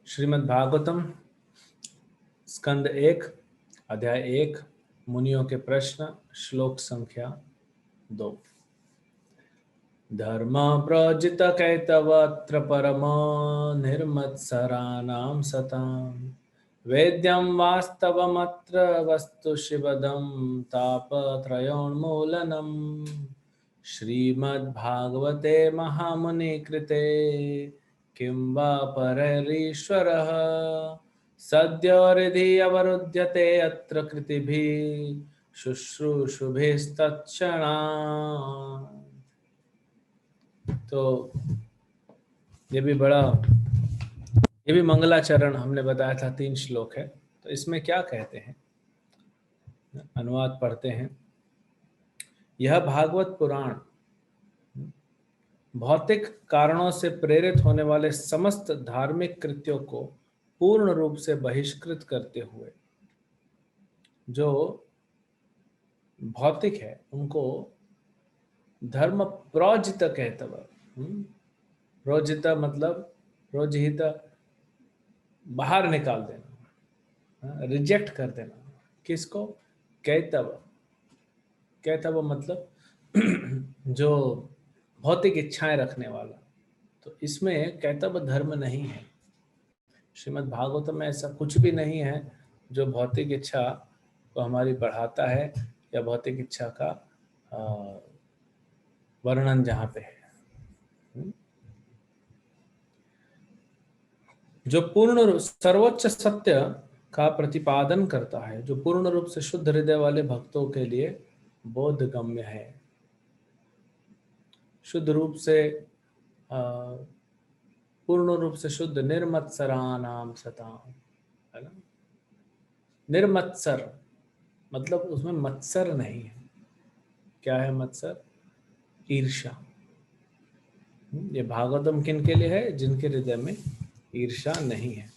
श्रीमद् भागवतम स्कंद 1 अध्याय 1 मुनियों के प्रश्न श्लोक संख्या 2। धर्म प्रोजित कैतवत्र परम निर्मत्सराणां सताम् वेद्यं वास्तवमत्र वस्तु शिवदं तापत्रयोन्मूलनम् श्रीमद्भागवते महामुनिकृते किं वा परैरीश्वरः सद्यो हृदि अवरुध्यते अत्र कृतिभिः शुश्रूषुभिस्तत्क्षणात्। तो ये भी मंगलाचरण हमने बताया था, 3 श्लोक है। तो इसमें क्या कहते हैं, अनुवाद पढ़ते हैं। यह भागवत पुराण भौतिक कारणों से प्रेरित होने वाले समस्त धार्मिक कृत्यों को पूर्ण रूप से बहिष्कृत करते हुए जो भौतिक है उनको धर्म प्रोजित कहतव। प्रोजित मतलब प्रोजित, बाहर निकाल देना, रिजेक्ट कर देना। किसको? कैतव। कैतव मतलब जो भौतिक इच्छाएं रखने वाला। तो इसमें कैतव धर्म नहीं है। श्रीमद् भागवत में ऐसा कुछ भी नहीं है जो भौतिक इच्छा को हमारी बढ़ाता है या भौतिक इच्छा का वर्णन जहाँ पे है। जो पूर्ण सर्वोच्च सत्य का प्रतिपादन करता है, जो पूर्ण रूप से शुद्ध हृदय वाले भक्तों के लिए बोधगम्य है। शुद्ध रूप से पूर्ण रूप से शुद्ध निर्मत्सराणाम सताम, है ना। निर्मत्सर मतलब उसमें मत्सर नहीं है। क्या है मत्सर? ईर्ष्या। ये भागवतम किन के लिए है? जिनके हृदय में ईर्ष्या नहीं है।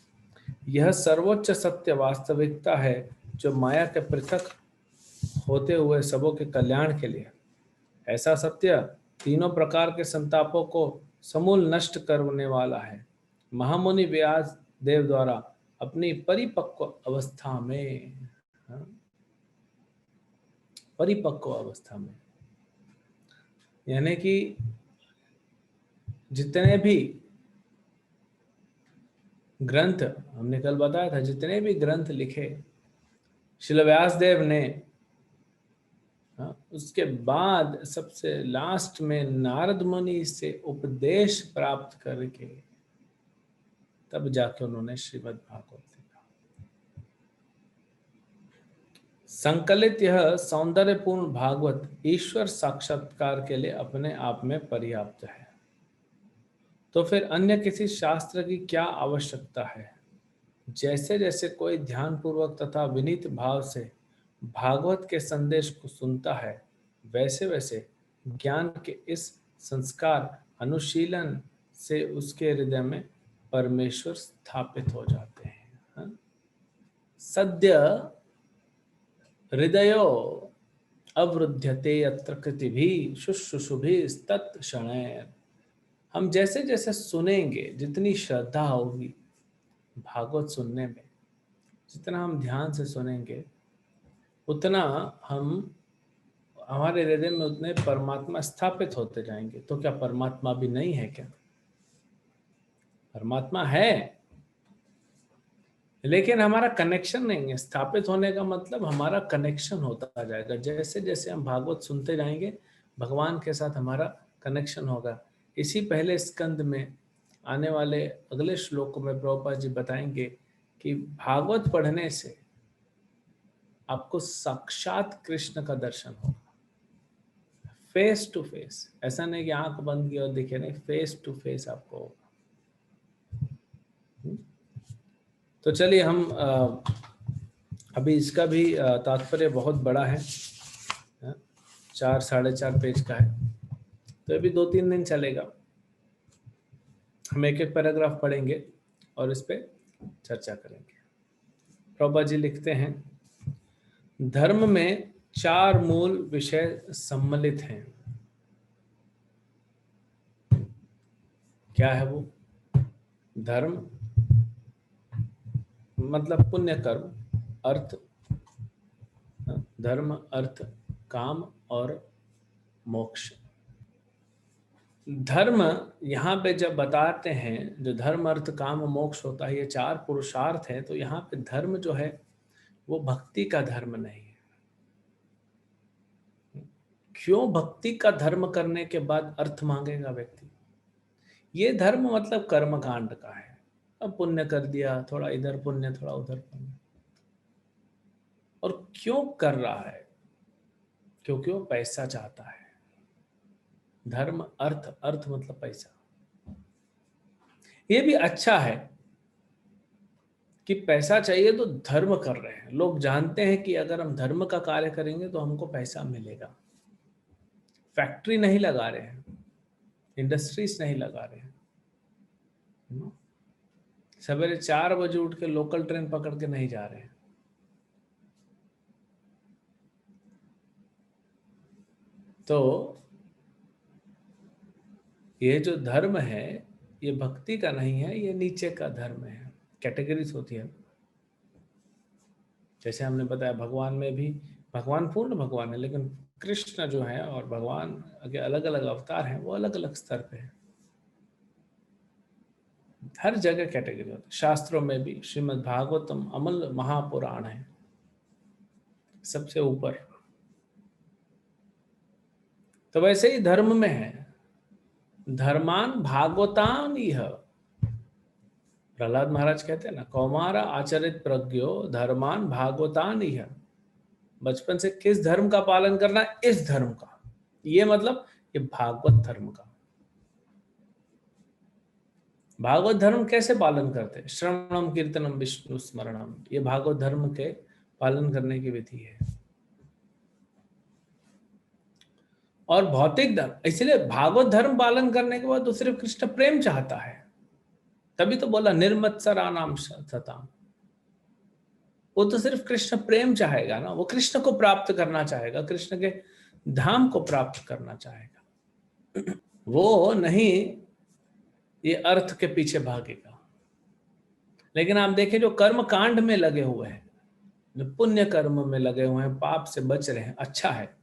यह सर्वोच्च सत्य वास्तविकता है जो माया के पृथक होते हुए सबों के कल्याण के लिए। ऐसा सत्य तीनों प्रकार के संतापों को समूल नष्ट करने वाला है। महामुनि व्यास देव द्वारा अपनी परिपक्व अवस्था में, परिपक्व अवस्था में यानी कि जितने भी ग्रंथ हमने कल बताया था, जितने भी ग्रंथ लिखे श्रील व्यास देव ने, उसके बाद सबसे लास्ट में नारद मुनि से उपदेश प्राप्त करके तब जाके उन्होंने श्रीमद् भागवत लिखा। संकलित यह सौंदर्यपूर्ण भागवत ईश्वर साक्षात्कार के लिए अपने आप में पर्याप्त है। तो फिर अन्य किसी शास्त्र की क्या आवश्यकता है? जैसे जैसे कोई ध्यानपूर्वक तथा विनीत भाव से भागवत के संदेश को सुनता है, वैसे वैसे ज्ञान के इस संस्कार अनुशीलन से उसके हृदय में परमेश्वर स्थापित हो जाते हैं। सद्य हृदयो अवरुध्यते अत्र कृतिभिः शुश्रूषुभिस्तत्क्षणैः। हम जैसे जैसे सुनेंगे, जितनी श्रद्धा होगी भागवत सुनने में, जितना हम ध्यान से सुनेंगे, उतना हमारे हृदय में उतने परमात्मा स्थापित होते जाएंगे। तो क्या परमात्मा भी नहीं है क्या? परमात्मा है, लेकिन हमारा कनेक्शन नहीं है। स्थापित होने का मतलब हमारा कनेक्शन होता जाएगा। जैसे जैसे हम भागवत सुनते जाएंगे, भगवान के साथ हमारा कनेक्शन होगा। इसी पहले स्कंद में आने वाले अगले श्लोकों में प्रभुपाद जी बताएंगे कि भागवत पढ़ने से आपको साक्षात कृष्ण का दर्शन होगा, फेस टू फेस। ऐसा नहीं कि आंख बंद की और दिखे, नहीं, फेस टू फेस आपको होगा। तो चलिए हम अभी इसका भी तात्पर्य बहुत बड़ा है, 4 साढ़े 4 पेज का है। तो अभी 2-3 दिन चलेगा। हम एक एक पैराग्राफ पढ़ेंगे और इस पे चर्चा करेंगे। प्रभुपाद जी लिखते हैं, धर्म में 4 मूल विषय सम्मिलित हैं। क्या है वो? धर्म मतलब पुण्य कर्म, अर्थ, धर्म, अर्थ, काम और मोक्ष। धर्म यहाँ पे जब बताते हैं, जो धर्म अर्थ काम मोक्ष होता है, ये चार पुरुषार्थ है, तो यहाँ पे धर्म जो है वो भक्ति का धर्म नहीं है। क्यों भक्ति का धर्म करने के बाद अर्थ मांगेगा व्यक्ति? ये धर्म मतलब कर्म कांड का है। अब पुण्य कर दिया, थोड़ा इधर पुण्य थोड़ा उधर पुण्य। और क्यों कर रहा है? क्योंकि वो पैसा चाहता है। धर्म अर्थ, अर्थ मतलब पैसा। ये भी अच्छा है कि पैसा चाहिए तो धर्म कर रहे हैं। लोग जानते हैं कि अगर हम धर्म का कार्य करेंगे तो हमको पैसा मिलेगा। फैक्ट्री नहीं लगा रहे हैं, इंडस्ट्रीज नहीं लगा रहे हैं, सवेरे 4 बजे उठ के लोकल ट्रेन पकड़ के नहीं जा रहे हैं। तो ये जो धर्म है ये भक्ति का नहीं है, ये नीचे का धर्म है। कैटेगरीज होती है। जैसे हमने बताया भगवान में भी, भगवान पूर्ण भगवान है, लेकिन कृष्ण जो है और भगवान के अलग अलग अवतार हैं, वो अलग अलग स्तर पे है। हर जगह कैटेगरी होती है। शास्त्रों में भी श्रीमद् भागवतम अमल महापुराण है, सबसे ऊपर। तो वैसे ही धर्म में है, धर्मान भागवतान यह। प्रहलाद महाराज कहते हैं ना, कौमारा आचरित प्रज्ञो धर्मान भागवतान यह। बचपन से किस धर्म का पालन करना? इस धर्म का। ये मतलब ये भागवत धर्म का। भागवत धर्म कैसे पालन करते हैं? श्रवणम कीर्तनम विष्णु स्मरणम, ये भागवत धर्म के पालन करने की विधि है। और भौतिक धर्म, इसलिए भागवत धर्म पालन करने के बाद तो सिर्फ कृष्ण प्रेम चाहता है। तभी तो बोला निर्मत्सराणाम सताम। वो तो सिर्फ कृष्ण प्रेम चाहेगा ना, वो कृष्ण को प्राप्त करना चाहेगा, कृष्ण के धाम को प्राप्त करना चाहेगा। वो नहीं ये अर्थ के पीछे भागेगा। लेकिन आप देखें जो कर्म कांड में लगे हुए हैं, जो पुण्य कर्म में लगे हुए हैं, पाप से बच रहे हैं, अच्छा है।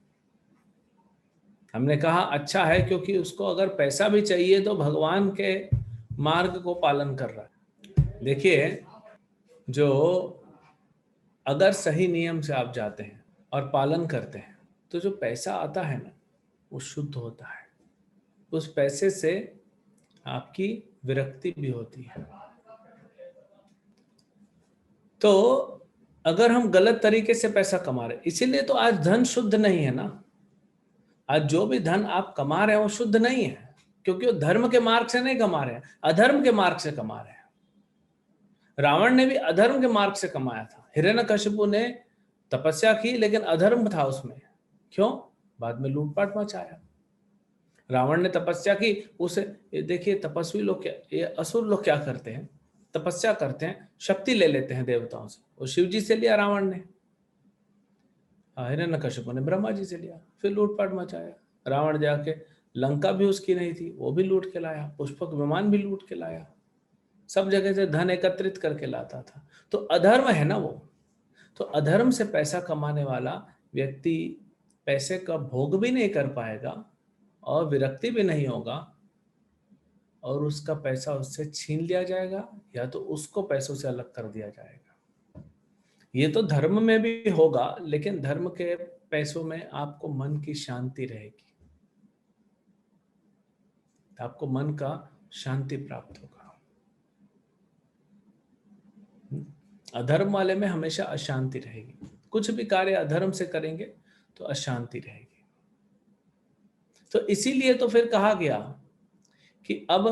हमने कहा अच्छा है क्योंकि उसको अगर पैसा भी चाहिए तो भगवान के मार्ग को पालन कर रहा है। देखिए, जो अगर सही नियम से आप जाते हैं और पालन करते हैं तो जो पैसा आता है ना, वो शुद्ध होता है। उस पैसे से आपकी विरक्ति भी होती है। तो अगर हम गलत तरीके से पैसा कमा रहे, इसीलिए तो आज धन शुद्ध नहीं है ना। आज जो भी धन आप कमा रहे हैं वो शुद्ध नहीं है, क्योंकि वो धर्म के मार्ग से नहीं कमा रहे हैं, अधर्म के मार्ग से कमा रहे हैं। रावण ने भी अधर्म के मार्ग से कमाया था। हिरण्यकशिपु ने तपस्या की लेकिन अधर्म था उसमें। क्यों? बाद में लूटपाट मचाया। रावण ने तपस्या की, उसे देखिए तपस्वी लोग क्या, ये असुर लोग क्या करते हैं, तपस्या करते हैं, शक्ति ले लेते हैं देवताओं से। वो शिव जी से लिया रावण ने, हिरण्यकशिपु ने ब्रह्मा जी से लिया, फिर लूटपाट मचाया। रावण जाके लंका भी उसकी नहीं थी, वो भी लूट के लाया, पुष्पक विमान भी लूट के लाया, सब जगह से धन एकत्रित करके लाता था। तो अधर्म है ना वो। तो अधर्म से पैसा कमाने वाला व्यक्ति पैसे का भोग भी नहीं कर पाएगा और विरक्ति भी नहीं होगा, और उसका पैसा उससे छीन लिया जाएगा या तो उसको पैसों से अलग कर दिया जाएगा। ये तो धर्म में भी होगा, लेकिन धर्म के पैसों में आपको मन की शांति रहेगी, आपको मन का शांति प्राप्त होगा। अधर्म वाले में हमेशा अशांति रहेगी। कुछ भी कार्य अधर्म से करेंगे तो अशांति रहेगी। तो इसीलिए तो फिर कहा गया कि अब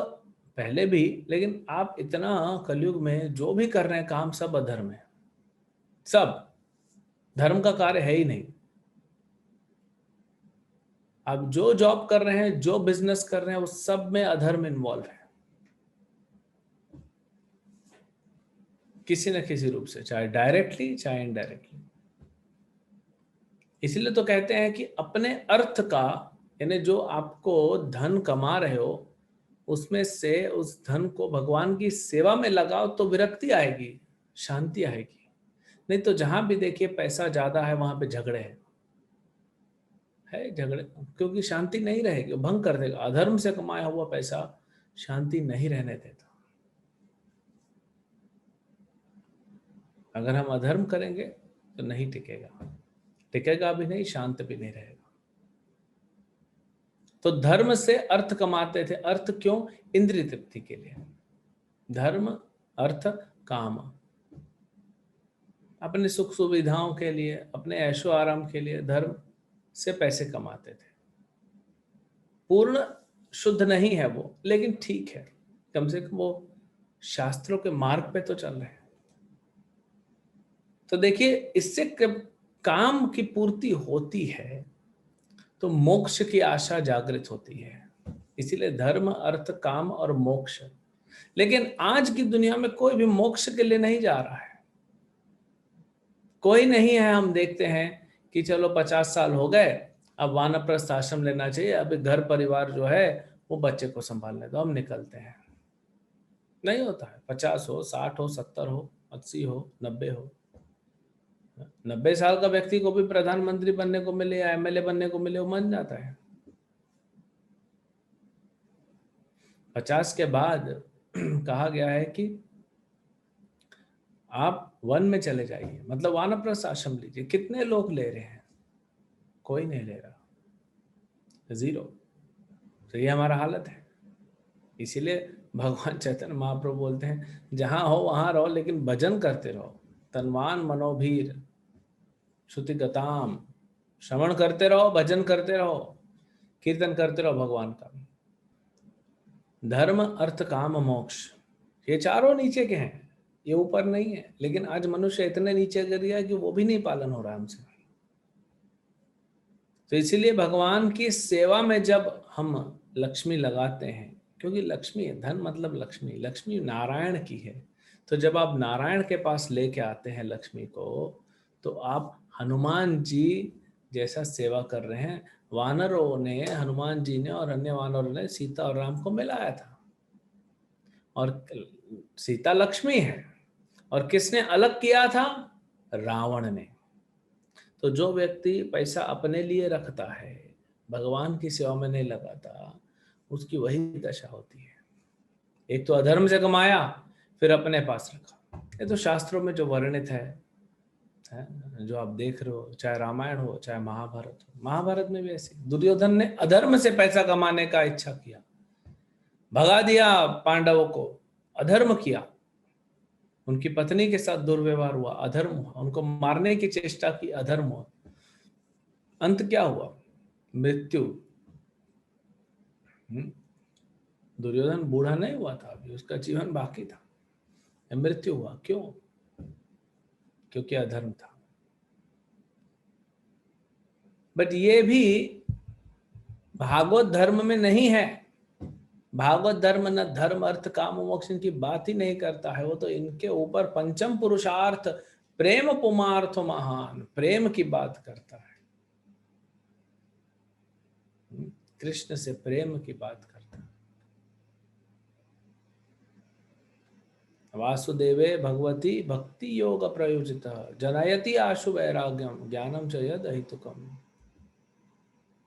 पहले भी, लेकिन आप इतना कलयुग में जो भी कर रहे हैं काम, सब अधर्म है, सब धर्म का कार्य है ही नहीं। आप जो जॉब कर रहे हैं, जो बिजनेस कर रहे हैं, वो सब में अधर्म इन्वॉल्व है किसी न किसी रूप से, चाहे डायरेक्टली चाहे इनडायरेक्टली। इसलिए तो कहते हैं कि अपने अर्थ का, यानी जो आपको धन कमा रहे हो उसमें से उस धन को भगवान की सेवा में लगाओ तो विरक्ति आएगी, शांति आएगी। नहीं तो जहां भी देखिए पैसा ज्यादा है वहां पे झगड़े है झगड़े, क्योंकि शांति नहीं रहेगी, भंग कर देगा। अधर्म से कमाया हुआ पैसा शांति नहीं रहने देता। अगर हम अधर्म करेंगे तो नहीं टिकेगा, टिकेगा भी नहीं, शांत भी नहीं रहेगा। तो धर्म से अर्थ कमाते थे। अर्थ क्यों? इंद्रिय तृप्ति के लिए। धर्म, अर्थ, काम, अपने सुख सुविधाओं के लिए, अपने ऐशो आराम के लिए धर्म से पैसे कमाते थे। पूर्ण शुद्ध नहीं है वो, लेकिन ठीक है, कम से कम वो शास्त्रों के मार्ग पे तो चल रहे हैं। तो देखिए, इससे काम की पूर्ति होती है तो मोक्ष की आशा जागृत होती है। इसीलिए धर्म, अर्थ, काम और मोक्ष। लेकिन आज की दुनिया में कोई भी मोक्ष के लिए नहीं जा रहा है, कोई नहीं है। हम देखते हैं कि चलो 50 साल हो गए, अब वानप्रस्थ आश्रम लेना चाहिए, अब घर परिवार जो है वो बच्चे को संभालने दो, हम निकलते हैं। नहीं होता है। 50 हो, 60 हो, 70 हो, 80 हो, 90 हो। 90 साल का व्यक्ति को भी प्रधानमंत्री बनने को मिले या एमएलए बनने को मिले, वो मान जाता है। 50 के बाद कहा गया है कि आप वन में चले जाइए, मतलब वानप्रस्थ आश्रम लीजिए। कितने लोग ले रहे हैं? कोई नहीं ले रहा, जीरो। तो ये हमारा हालत है। इसीलिए भगवान चैतन्य महाप्रभु बोलते हैं, जहां हो वहां रहो, लेकिन भजन करते रहो। तन्वान मनोभीर श्रुति गताम, श्रवण करते रहो, भजन करते रहो, कीर्तन करते रहो भगवान का। धर्म, अर्थ, काम, मोक्ष, ये चारों नीचे के हैं, ये ऊपर नहीं है। लेकिन आज मनुष्य इतने नीचे गिर गया कि वो भी नहीं पालन हो रहा है हमसे। तो इसीलिए भगवान की सेवा में जब हम लक्ष्मी लगाते हैं, क्योंकि लक्ष्मी है, धन मतलब लक्ष्मी, लक्ष्मी नारायण की है। तो जब आप नारायण के पास लेके आते हैं लक्ष्मी को, तो आप हनुमान जी जैसा सेवा कर रहे हैं। वानरों ने, हनुमान जी ने और अन्य वानरों ने सीता और राम को मिलाया था, और सीता लक्ष्मी है। और किसने अलग किया था? रावण ने। तो जो व्यक्ति पैसा अपने लिए रखता है, भगवान की सेवा में नहीं लगाता, उसकी वही दशा होती है। एक तो अधर्म से कमाया, फिर अपने पास रखा। ये तो शास्त्रों में जो वर्णित है, जो आप देख रहे हो, चाहे रामायण हो चाहे महाभारत हो। महाभारत में भी ऐसे दुर्योधन ने अधर्म से पैसा कमाने का इच्छा किया, भगा दिया पांडवों को, अधर्म किया। उनकी पत्नी के साथ दुर्व्यवहार हुआ, अधर्म हुआ। उनको मारने की चेष्टा की, अधर्म हुआ। अंत क्या हुआ? मृत्यु। दुर्योधन बूढ़ा नहीं हुआ था, अभी उसका जीवन बाकी था, मृत्यु हुआ। क्यों? क्योंकि अधर्म था। बट ये भी भागवत धर्म में नहीं है। भागवत धर्म न धर्म, अर्थ, काम, मोक्ष की बात ही नहीं करता है। वो तो इनके ऊपर पंचम पुरुषार्थ प्रेम पुमार्थ महान, प्रेम की बात करता है। कृष्ण से प्रेम की बात करता है। वासुदेवे भगवती भक्ति योग प्रयोजित जनयति आशु वैराग्यम ज्ञानम च यद अहितुकम।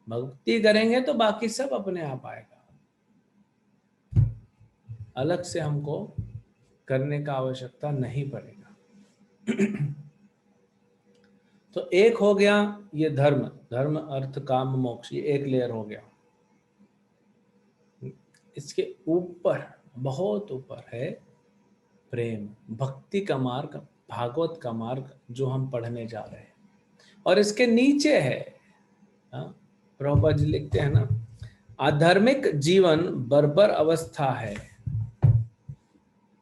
भक्ति करेंगे तो बाकी सब अपने आप आएगा, अलग से हमको करने का आवश्यकता नहीं पड़ेगा। तो एक हो गया ये धर्म, धर्म, अर्थ, काम, मोक्ष, ये एक लेयर हो गया। इसके ऊपर, बहुत ऊपर है प्रेम, भक्ति का मार्ग, भागवत का मार्ग जो हम पढ़ने जा रहे हैं। और इसके नीचे है, प्रभुपाद जी लिखते हैं ना, आध्यात्मिक जीवन बर्बर अवस्था है।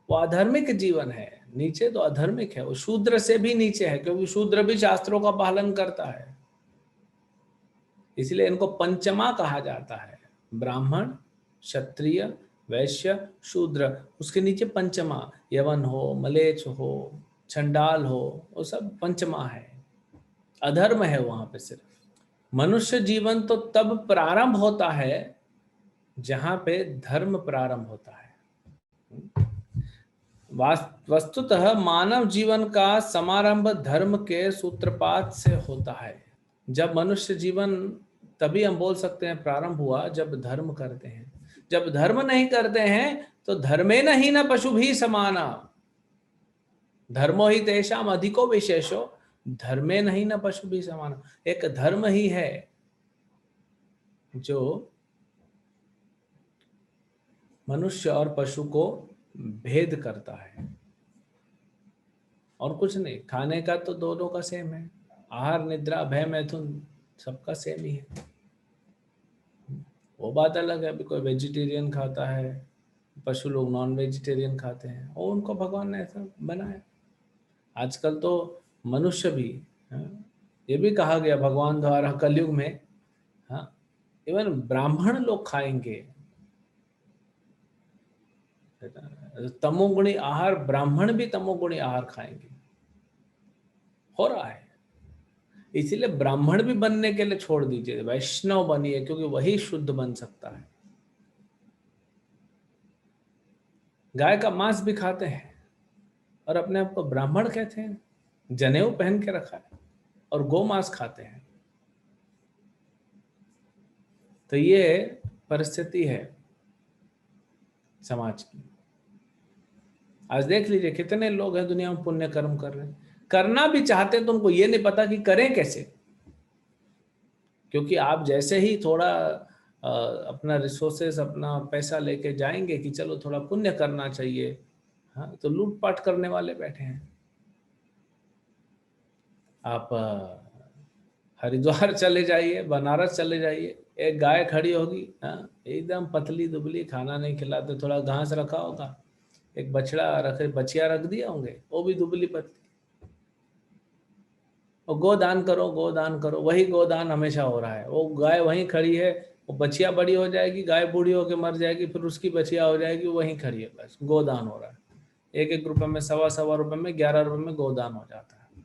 वो आध्यात्मिक जीवन है, नीचे तो अधर्मिक है। वो शूद्र से भी नीचे है, क्योंकि शूद्र भी शास्त्रों का पालन करता है। इसलिए इनको पंचमा कहा जाता है, ब्राह्मण, क्षत्रिय, वैश्य, शूद्र। उसके नीचे पंचमा, यवन हो, मलेच्छ हो, चंडाल हो, वो सब पंचमा है। अधर्म है वहां पे सिर्फ। मनुष्य जीवन तो तब प्रारंभ होता है जहां पे धर्म प्रारंभ होता है। वस्तुतः मानव जीवन का समारंभ धर्म के सूत्रपात से होता है। जब मनुष्य जीवन, तभी हम बोल सकते हैं प्रारंभ हुआ जब धर्म करते हैं। जब धर्म नहीं करते हैं तो धर्मेण ही न पशु भी समाना, धर्मो ही तेषाम अधिको विशेषो, धर्मेण ही न पशु भी समाना। एक धर्म ही है जो मनुष्य और पशु को भेद करता है, और कुछ नहीं। खाने का तो दोनों का सेम है, आहार निद्रा भय मैथुन सबका सेम ही है। वो बात अलग है, अभी कोई वेजिटेरियन खाता है, पशु लोग नॉन वेजिटेरियन खाते हैं, और उनको भगवान ने ऐसा बनाया। आजकल तो मनुष्य भी, हाँ, ये भी कहा गया भगवान द्वारा कलयुग में, हाँ, इवन ब्राह्मण लोग खाएंगे तमोगुणी आहार, ब्राह्मण भी तमोगुणी आहार खाएंगे, हो रहा है। इसीलिए ब्राह्मण भी बनने के लिए छोड़ दीजिए, वैष्णव बनिए, क्योंकि वही शुद्ध बन सकता है। गाय का मांस भी खाते हैं और अपने आप को ब्राह्मण कहते हैं, जनेऊ पहन के रखा है, और गौ मांस खाते हैं। तो ये परिस्थिति है समाज की। आज देख लीजिए कितने लोग हैं दुनिया में पुण्य कर्म कर रहे हैं, करना भी चाहते हैं तो उनको ये नहीं पता कि करें कैसे। क्योंकि आप जैसे ही थोड़ा अपना रिसोर्सेस, अपना पैसा लेके जाएंगे कि चलो थोड़ा पुण्य करना चाहिए, हाँ, तो लूटपाट करने वाले बैठे हैं। आप हरिद्वार चले जाइए, बनारस चले जाइए, एक गाय खड़ी होगी, हाँ, एकदम पतली दुबली, खाना नहीं खिलाते, थोड़ा घास रखा होगा, एक बछड़ा रखे, बछिया रख दिए होंगे, वो भी दुबली पतली, और गोदान करो गोदान करो, वही गोदान हमेशा हो रहा है। वो गाय वहीं खड़ी है, वो बछिया बड़ी हो जाएगी, गाय बूढ़ी होकर मर जाएगी, फिर उसकी बछिया हो जाएगी, वहीं खड़ी है, बस गोदान हो रहा है। एक एक रुपए में, सवा सवा रुपए में, 11 रुपए में गोदान हो जाता है।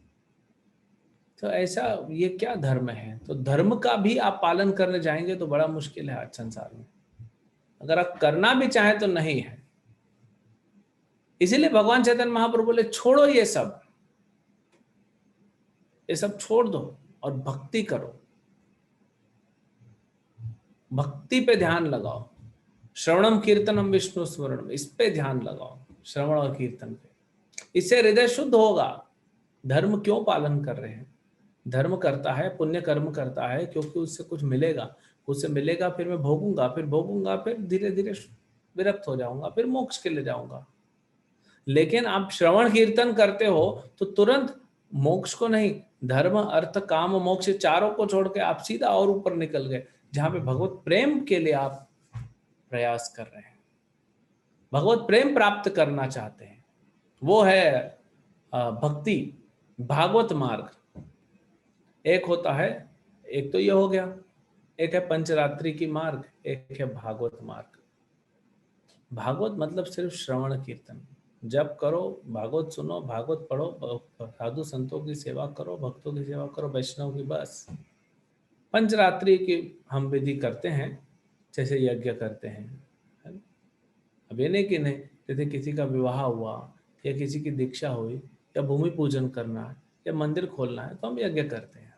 तो ऐसा ये क्या धर्म है? तो धर्म का भी आप पालन करने जाएंगे तो बड़ा मुश्किल है आज संसार में। अगर आप करना भी चाहें तो नहीं है। इसीलिए भगवान चैतन्य महाप्रभु बोले छोड़ो ये सब छोड़ दो और भक्ति करो, भक्ति पे ध्यान लगाओ। श्रवणम कीर्तनम विष्णु स्मरणम, इस पे ध्यान लगाओ, श्रवण और कीर्तन पे। इससे हृदय शुद्ध होगा। धर्म क्यों पालन कर रहे हैं? धर्म करता है, पुण्य कर्म करता है क्योंकि उससे कुछ मिलेगा, उससे मिलेगा, फिर मैं भोगूंगा, फिर भोगूंगा, फिर धीरे धीरे विरक्त हो जाऊंगा, फिर मोक्ष के लिए जाऊंगा। लेकिन आप श्रवण कीर्तन करते हो तो तुरंत मोक्ष को नहीं, धर्म अर्थ काम मोक्ष चारों को छोड़ के आप सीधा और ऊपर निकल गए, जहां पे भगवत प्रेम के लिए आप प्रयास कर रहे हैं, भगवत प्रेम प्राप्त करना चाहते हैं। वो है भक्ति, भागवत मार्ग। एक होता है, एक तो ये हो गया, एक है पंचरात्रि की मार्ग, एक है भागवत मार्ग। भागवत मतलब सिर्फ श्रवण कीर्तन, जप करो, भागवत सुनो, भागवत पढ़ो, साधु संतों की सेवा करो, भक्तों की सेवा करो, वैष्णव की, बस। पंचरात्रि की हम विधि करते हैं, जैसे यज्ञ करते हैं, है ना? अब ये नहीं कि नहीं, जैसे किसी का विवाह हुआ या किसी की दीक्षा हुई या भूमि पूजन करना है या मंदिर खोलना है तो हम यज्ञ करते हैं,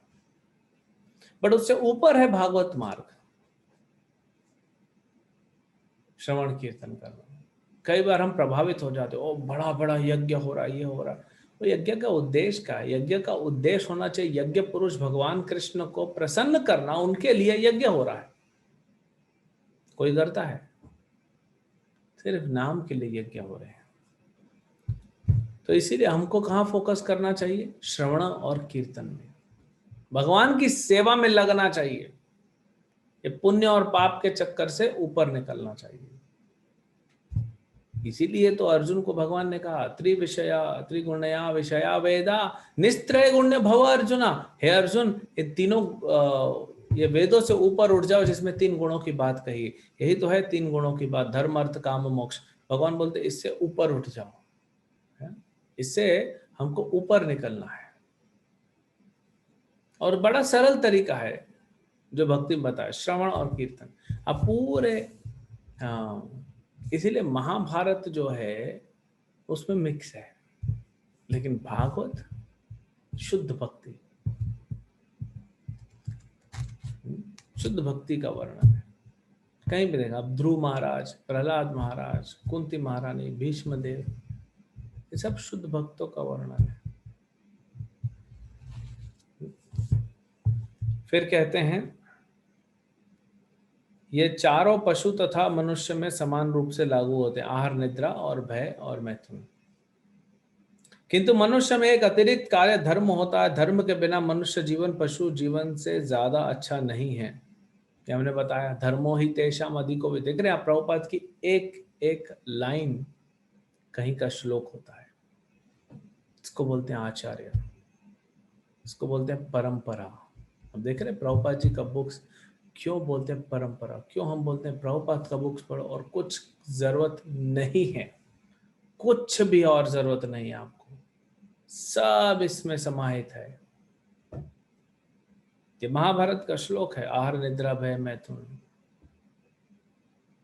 बट उससे ऊपर है भागवत मार्ग, श्रवण कीर्तन करना। कई बार हम प्रभावित हो जाते, ओ बड़ा बड़ा यज्ञ हो रहा है, ये हो रहा है। तो यज्ञ का उद्देश्य क्या है? यज्ञ का उद्देश्य होना चाहिए यज्ञ पुरुष भगवान कृष्ण को प्रसन्न करना, उनके लिए यज्ञ हो रहा है। कोई करता है? सिर्फ नाम के लिए यज्ञ हो रहे हैं। तो इसीलिए हमको कहाँ फोकस करना चाहिए? श्रवण और कीर्तन में, भगवान की सेवा में लगना चाहिए। ये पुण्य और पाप के चक्कर से ऊपर निकलना चाहिए। इसीलिए तो अर्जुन को भगवान ने कहा त्रिविषया त्रिगुणया विषया वेदा निस्त्रय गुण्य भव अर्जुना। हे अर्जुन, ये तीनों ये वेदों से ऊपर उठ जाओ, जिसमें 3 गुणों की बात कही। यही तो है 3 गुणों की बात, धर्म अर्थ काम मोक्ष। भगवान बोलते इससे ऊपर उठ जाओ, है? इससे हमको ऊपर निकलना है। और बड़ा सरल तरीका है जो भक्ति में बताया, श्रवण और कीर्तन। अब पूरे, हाँ, इसीलिए महाभारत जो है उसमें मिक्स है। लेकिन भागवत शुद्ध भक्ति, शुद्ध भक्ति का वर्णन है। कहीं भी देखा आप, ध्रुव महाराज, प्रहलाद महाराज, कुंती महारानी, भीष्म देव, ये सब शुद्ध भक्तों का वर्णन है। फिर कहते हैं ये चारों पशु तथा मनुष्य में समान रूप से लागू होते हैं, आहार, निद्रा और भय और मैथुन। किंतु मनुष्य में एक अतिरिक्त कार्य धर्म होता है। धर्म के बिना मनुष्य जीवन पशु जीवन से ज्यादा अच्छा नहीं है। ये हमने बताया, धर्मो ही तेषाम अधिको भी। देख रहे हैं आप, प्रभुपाद की एक एक लाइन कहीं का श्लोक होता है। इसको बोलते हैं आचार्य, इसको बोलते हैं परंपरा। अब देख रहे हैं प्रभुपाद जी का बुक्स क्यों बोलते हैं परंपरा, क्यों हम बोलते हैं प्रभुपाद का बुक्स पढ़ो, और कुछ जरूरत नहीं है, कुछ भी और जरूरत नहीं है आपको, सब इसमें समाहित है। ये महाभारत का श्लोक है, आहार, निद्रा, भय, मैथुन।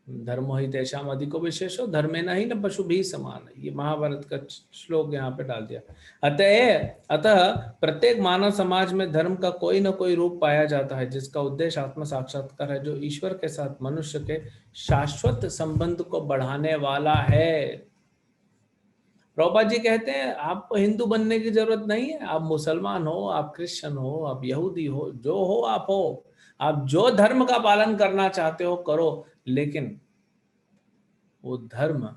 धर्मो ही तेषाम अधिको विशेषो धर्मेण ही न पशु भी समान। ये महाभारत का श्लोक यहाँ पे डाल दिया। अतः प्रत्येक मानव समाज में धर्म का कोई न कोई रूप पाया जाता है, जिसका उद्देश्य आत्म साक्षात्कार है, जो ईश्वर के साथ मनुष्य के शाश्वत संबंध को बढ़ाने वाला है। प्रभुपाद जी कहते हैं आपको हिंदू बनने की जरूरत नहीं है, आप मुसलमान हो, आप क्रिश्चियन हो, आप यहूदी हो, जो हो आप हो, आप जो धर्म का पालन करना चाहते हो करो, लेकिन वो धर्म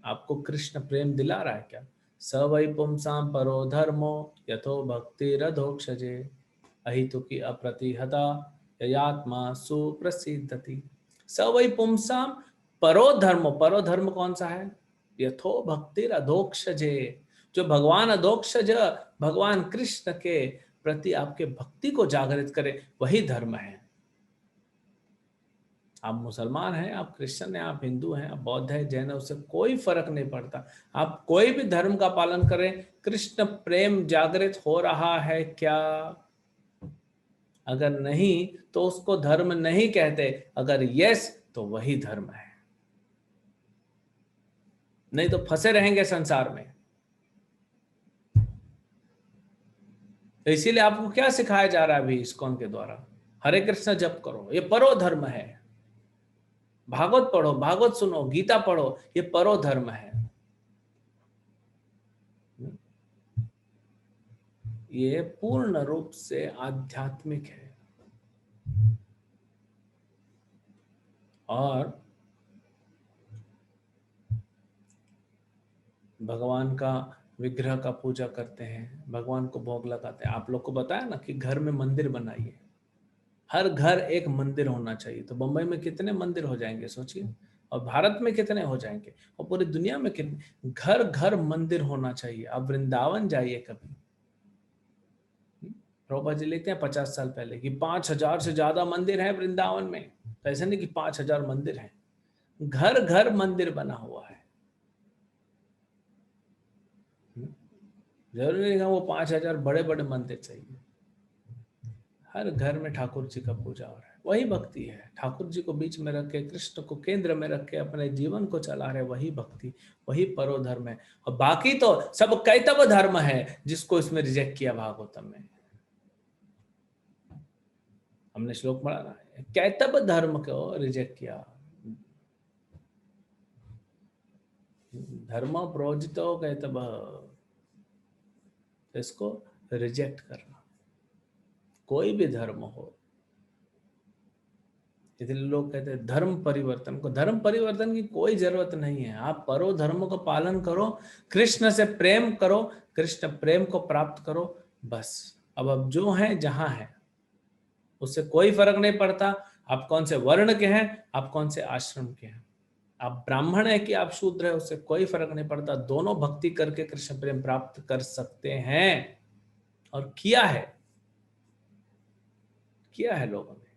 आपको कृष्ण प्रेम दिला रहा है क्या? स वै पुंसां परो धर्मो यथो भक्ति रधोक्षजे अहितुकी अप्रतिहता ययात्मा सुप्रसिद्धति। स वै पुंसां परो धर्मो, परो धर्म कौन सा है? यथो भक्ति अधोक्षजे, जो भगवान अधोक्षज, भगवान कृष्ण के प्रति आपके भक्ति को जागृत करे, वही धर्म है। आप मुसलमान हैं, आप क्रिश्चियन हैं, आप हिंदू हैं, आप बौद्ध हैं, जैन हैं, उससे कोई फर्क नहीं पड़ता। आप कोई भी धर्म का पालन करें, कृष्ण प्रेम जागृत हो रहा है क्या? अगर नहीं तो उसको धर्म नहीं कहते, अगर यस तो वही धर्म है। नहीं तो फंसे रहेंगे संसार में। तो इसीलिए आपको क्या सिखाया जा रहा है अभी इस्कॉन के द्वारा? हरे कृष्ण जप करो, ये परो धर्म है। भागवत पढ़ो, भागवत सुनो, गीता पढ़ो, ये परो धर्म है। ये पूर्ण रूप से आध्यात्मिक है। और भगवान का विग्रह का पूजा करते हैं, भगवान को भोग लगाते हैं। आप लोग को बताया ना कि घर में मंदिर बनाइए, हर घर एक मंदिर होना चाहिए। तो बंबई में कितने मंदिर हो जाएंगे सोचिए, और भारत में कितने हो जाएंगे, और पूरी दुनिया में कितने। घर घर मंदिर होना चाहिए। आप वृंदावन जाइए कभी, प्रभुपाद जी लेते हैं 50 साल पहले कि 5,000 से ज्यादा मंदिर है वृंदावन में। तो ऐसा नहीं कि 5,000 मंदिर हैं, घर घर मंदिर बना हुआ है। जरूरी नहीं वो 5,000 बड़े बड़े मंदिर चाहिए, हर घर में ठाकुर जी का पूजा हो रहा है, वही भक्ति है। ठाकुर जी को बीच में रख के, कृष्ण को केंद्र में रख के अपने जीवन को चला रहे, वही भक्ति, वही परो धर्म है। और बाकी तो सब कैतव धर्म है, जिसको इसमें रिजेक्ट किया भागवतम में। हमने श्लोक पढ़ा ना, कैतव धर्म को रिजेक्ट किया। धर्म प्रोजितो कैतव, इसको रिजेक्ट करना, कोई भी धर्म हो। इसलिए लोग कहते हैं धर्म परिवर्तन को, धर्म परिवर्तन की कोई जरूरत नहीं है। आप परो धर्म को पालन करो, कृष्ण से प्रेम करो, कृष्ण प्रेम को प्राप्त करो, बस। अब जो है जहां है उससे कोई फर्क नहीं पड़ता आप कौन से वर्ण के हैं, आप कौन से आश्रम के हैं, आप ब्राह्मण है कि आप शूद्र है, उससे कोई फर्क नहीं पड़ता। दोनों भक्ति करके कृष्ण प्रेम प्राप्त कर सकते हैं, और किया है लोगों ने।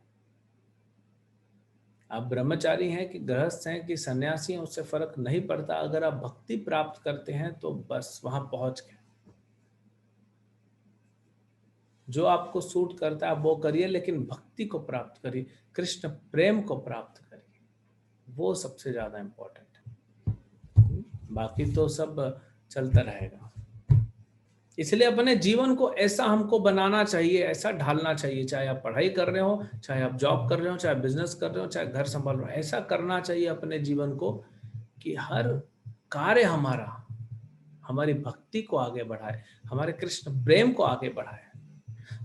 आप ब्रह्मचारी हैं कि गृहस्थ हैं कि सन्यासी हैं, उससे फर्क नहीं पड़ता। अगर आप भक्ति प्राप्त करते हैं तो बस वहां पहुंच गए। जो आपको सूट करता है वो करिए, लेकिन भक्ति को प्राप्त करिए, कृष्ण प्रेम को प्राप्त करिए, वो सबसे ज्यादा इंपॉर्टेंट है। बाकी तो सब चलता रहेगा। इसलिए अपने जीवन को ऐसा हमको बनाना चाहिए, ऐसा ढालना चाहिए, चाहे आप पढ़ाई कर रहे हो, चाहे आप जॉब कर रहे हो, चाहे बिजनेस कर रहे हो, चाहे घर संभाल रहे हो, ऐसा करना चाहिए अपने जीवन को कि हर कार्य हमारा हमारी भक्ति को आगे बढ़ाए, हमारे कृष्ण प्रेम को आगे बढ़ाए,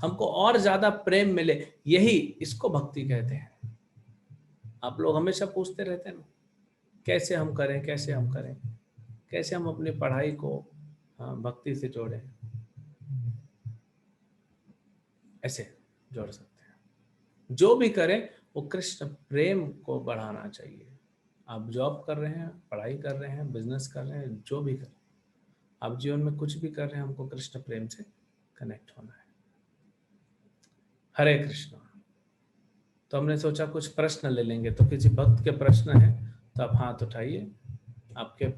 हमको और ज्यादा प्रेम मिले। यही इसको भक्ति कहते हैं। आप लोग हमेशा पूछते रहते हैं ना, कैसे हम करें, कैसे हम करें, कैसे हम अपनी पढ़ाई को भक्ति से जोड़ें। ऐसे जोड़ सकते हैं। जो भी करें वो कृष्ण प्रेम को बढ़ाना चाहिए। आप जॉब कर रहे हैं, पढ़ाई कर रहे हैं, बिजनेस कर रहे हैं, जो भी कर रहे हैं, आप जीवन में कुछ भी कर रहे हैं, हमको कृष्ण प्रेम से कनेक्ट होना है। हरे कृष्णा। तो हमने सोचा कुछ प्रश्न ले लेंगे, तो किसी भक्त के प्रश्न है तो आप हाथ उठाइए, आपके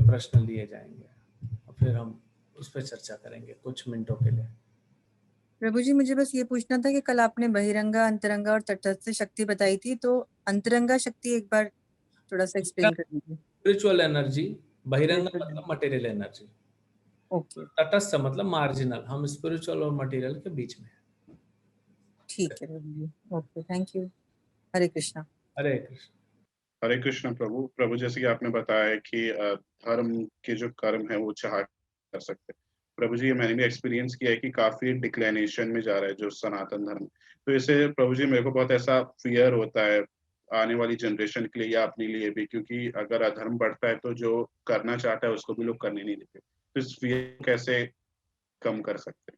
प्रश्न लिए जाएंगे और फिर हम उस पर चर्चा करेंगे कुछ मिनटों के लिए। प्रभु जी, मुझे बस ये पूछना था कि कल आपने बहिरंगा, अंतरंगा और तटस्थ शक्ति बताई थी, तो अंतरंगा शक्ति एक बार थोड़ा सा एक्सप्लेन कर दीजिए। स्पिरिचुअल एनर्जी, बहिरंगा मतलब मटेरियल एनर्जी, ओके, तटस्थ मतलब मार्जिनल, हम स्पिरिचुअल और मटेरियल के बीच में। ठीक है प्रभु जी। Okay, thank you. हरे कृष्णा। हरे कृष्ण। हरे कृष्ण प्रभु। प्रभु जैसे कि आपने बताया है कि धर्म के जो कर्म है वो चाह कर सकते हैं। प्रभु जी, मैंने भी एक्सपीरियंस किया है कि काफी डिक्लेनेशन में जा रहा है जो सनातन धर्म। तो इससे प्रभु जी मेरे को बहुत ऐसा फियर होता है आने वाली जनरेशन के लिए या अपने लिए भी, क्योंकि अगर अधर्म बढ़ता है तो जो करना चाहता है उसको भी लोग करने नहीं देते। तो इस फियर को कैसे कम कर सकते हैं?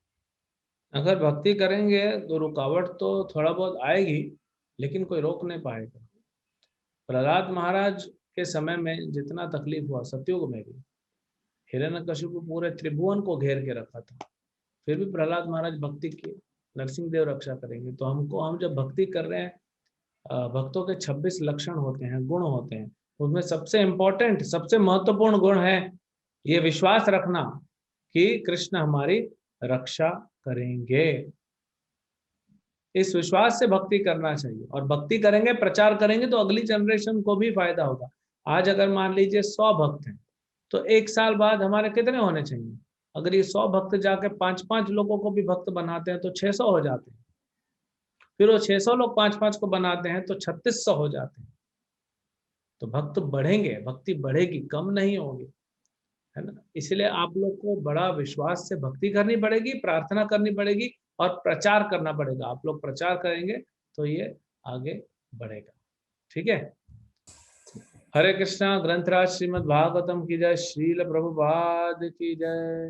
अगर भक्ति करेंगे तो रुकावट तो थोड़ा बहुत आएगी, लेकिन कोई रोक नहीं पाएगा। प्रहलाद महाराज के समय में जितना तकलीफ हुआ, सतयुग में भी हिरण्यकशिपु पूरे त्रिभुवन को घेर के रखा था, फिर भी प्रहलाद महाराज भक्ति किए। नरसिंह देव रक्षा करेंगे। तो हम जब भक्ति कर रहे हैं, भक्तों के 26 लक्षण होते हैं, गुण होते हैं, उसमें सबसे इंपॉर्टेंट, सबसे महत्वपूर्ण गुण है ये विश्वास रखना कि कृष्ण हमारी रक्षा करेंगे। इस विश्वास से भक्ति करना चाहिए, और भक्ति करेंगे, प्रचार करेंगे तो अगली जनरेशन को भी फायदा होगा। आज अगर मान लीजिए 100 भक्त हैं, तो 1 साल बाद हमारे कितने होने चाहिए? अगर ये 100 भक्त जाके 5-5 लोगों को भी भक्त बनाते हैं तो 600 हो जाते हैं। फिर वो 600 लोग 5-5 को बनाते हैं तो 3600 हो जाते हैं। तो भक्त बढ़ेंगे, भक्ति बढ़ेगी, कम नहीं होगी, है ना। इसलिए आप लोग को बड़ा विश्वास से भक्ति करनी पड़ेगी, प्रार्थना करनी पड़ेगी और प्रचार करना पड़ेगा। आप लोग प्रचार करेंगे तो ये आगे बढ़ेगा। ठीक है। हरे कृष्णा। ग्रंथराज श्रीमद् भागवतम की जय। श्रील प्रभुपाद की जय।